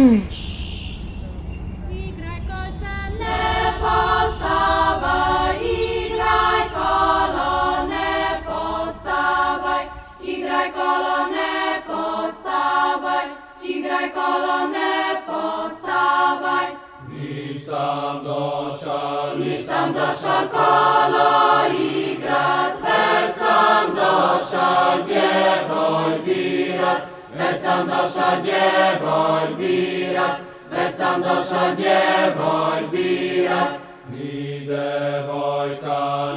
Igraj kolce, ne postavaj, igraj kolo, ne postavaj, igraj kolo, ne postavaj, igraj kolo, ne postavaj. Nisam došel kolo igrat, već sam došel djevoj birat, već sam došel djevoj birat, već sam došel djevoj birat.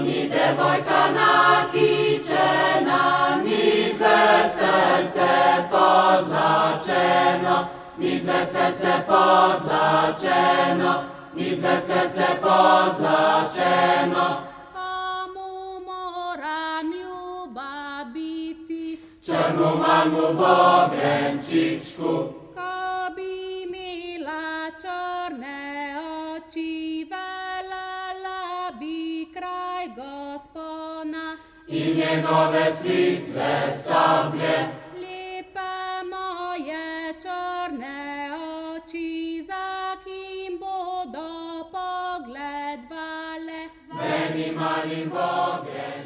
Ni devojka nakičena, ni dve srce pozlačeno, ni dve srce pozlačeno, ni dve srce pozlačeno. Komu moram ljubav biti? Črnu mamu v ogrenčičku. Ko bi imela črne oči, veljala bi kraj Gospona in njegove svitle sablje. Lepe moje črne oči, za kim bodo pogled vale? Z enim malim v ogrenčičku.